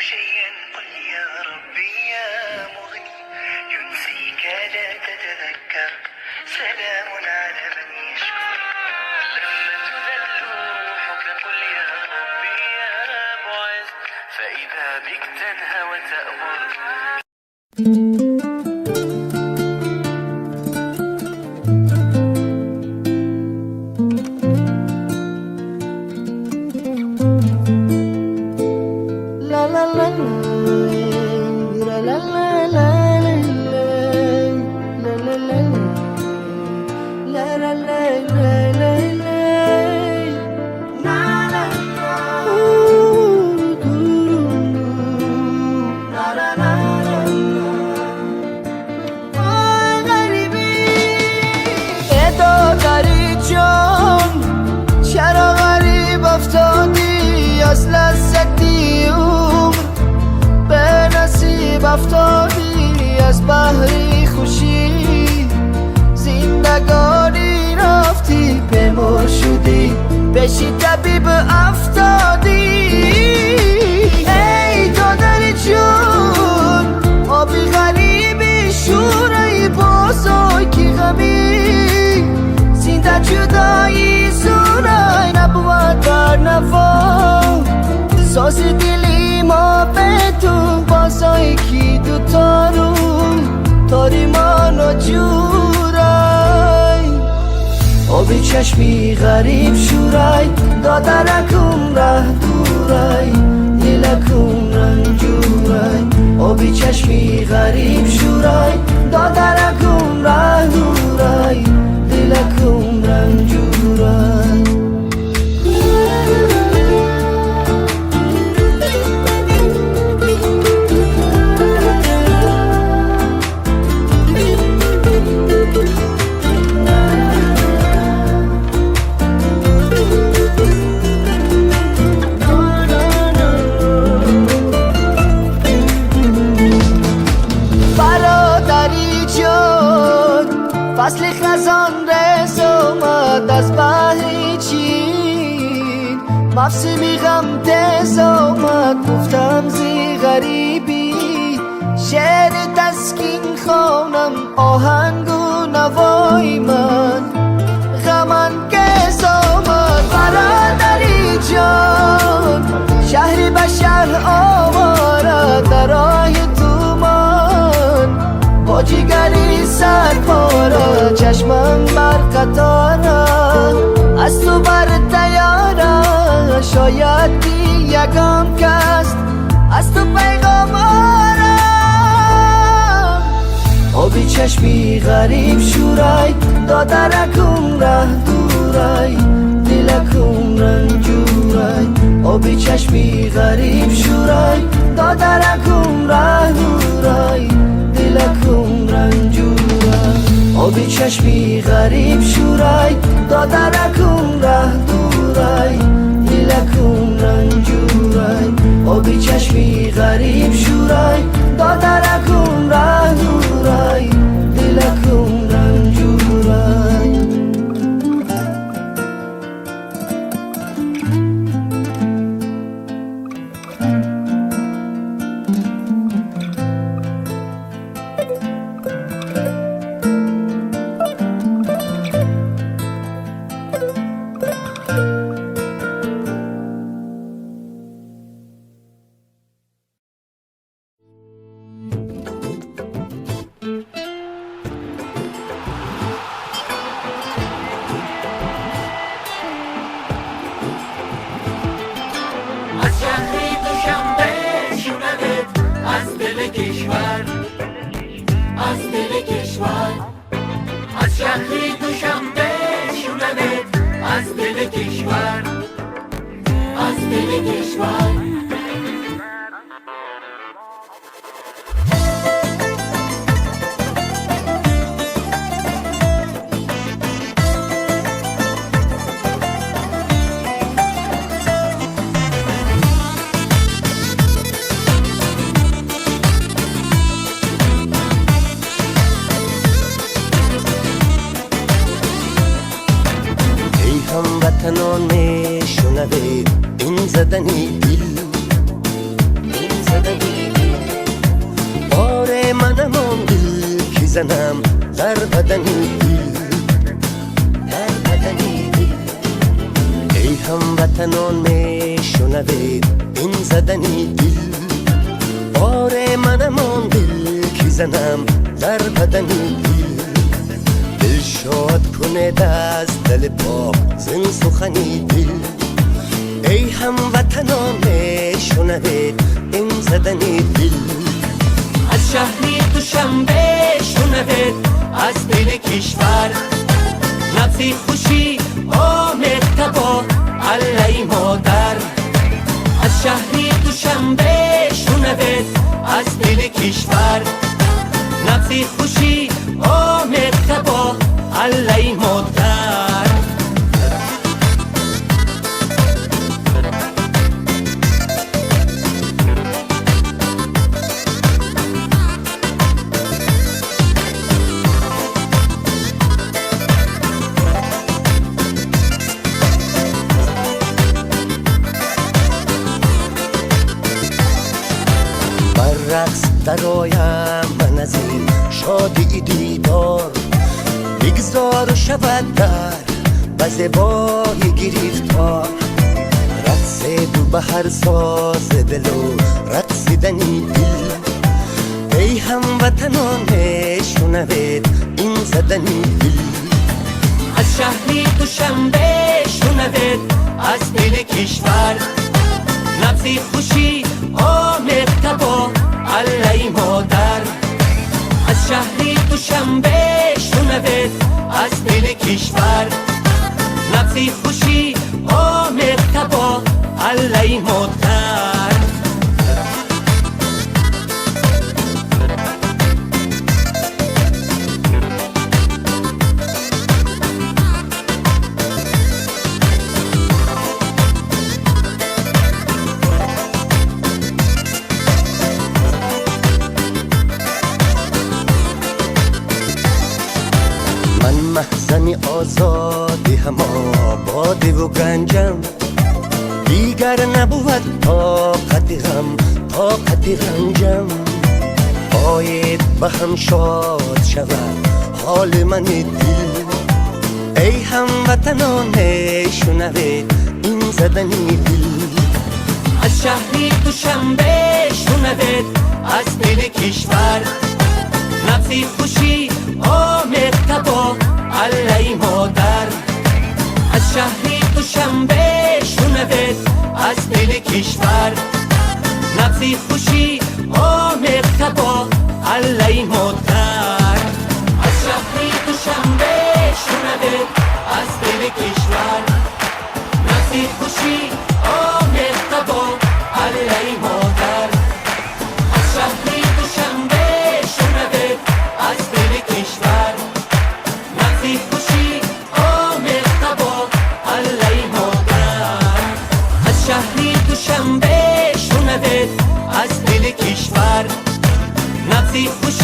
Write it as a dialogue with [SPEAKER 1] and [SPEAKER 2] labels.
[SPEAKER 1] شيئا قل يا ربي يا مغني ينسيك لا تتذكر سلام على من يشكر لما تذل روحك قل يا ربي يا معز فإذا بك تنهى وتأمر.
[SPEAKER 2] از لذتی عمر به نصیب افتادی از بحری خوشی زندگانی رفتی به مر شدی بشی طبیب افتادی ای تو داری جون آبی غریبی شورای بزرگی غمی زنده جدایی زورای نبود بر نوا ساز دلی ما به تو بازای کی دو تاری مانا جورای آبی چشمی غریب شورای دادرکم ره دورای دلکم رنجورای آبی چشمی غریب شورای دادرکم ره دورای دلکم رنجورای فصل خزان رس اومد از بحر چین مفسمی غم تز اومد گفتم زی غریبی شعر تسکین خونم آهنگ و نوای من غمانگیز اومد برادری جان شهری به شهر آواره در راه تومان با جیگری سرپاره چشمم بر قطاره از تو بر تیاره شاید دی یکم کست از تو پیغام آرم آبی چشمی غریب شورای دادرکم ره دورای دلکم رنجورای آبی چشمی غریب شورای دادرکم ره دورای دلکم رنجورای آبی چشمی غریب شورای دادرکم ره دورای دلکم رنجورای آبی چشمی غریب شورای دادرکم ره دورای دلکم رنجورای
[SPEAKER 3] از شهری دوشنبه شونمت از دل کشور از دل کشور
[SPEAKER 2] هموطنان شنوید این زدنی دل میزنم در بدنی دل، در بدنی دل. ای هموطنان میشنوید این زدنی دل، بار منم آن دل که زنم در بدنی دل. دل شاد کنید از دل پاک زین سخنی دل. ای هموطنان میشنوید این زدنی دل.
[SPEAKER 3] از شهری دوشنبه شنوید از دل کشور، نبض خوشی آمد تبا علی مادر. از شهری دوشنبه شنوید از دل کشور، نبض خوشی آمد تبا علی مادر.
[SPEAKER 2] رقص درایم من از این شادی دیدار، بگذار شود در بزبای گریفتار. رقص دو بهر ساز دل و رقصیدنی دل. ای هموطنان میشنوید این زدنی دل.
[SPEAKER 3] از شهری دوشنبه شنوید از دل کشور، نبض خوشی آمد تبا علی مادر. از شهری دوشنبه شنوید از دل کشور، نبض خوشی آمد تبا علی مادر.
[SPEAKER 2] من محزن آزادی هم آبادی و گنجم، دیگر نبود طاقت غم طاقت رنجم. باید به هم شاد شود حال من دل. ای هموطنان میشنوید این زدنی دل.
[SPEAKER 3] از شهری دوشنبه شنوید از دل کشور، نبض خوشی آمد تبا علی مادر. از شهری دوشنبه شنوید از دل کشور، نبض خوشی آمد تبا علی مادر. از شهری دوشنبه شنوید از دل کشور، نبض خوشی آمد تبا علی مادر. از شهری دوشنبه شنوید از دل کشور، نبض خوشی آمد تبا علی مادر. از شهری دوشنبه شنوید از دل کشور، نبض خوشی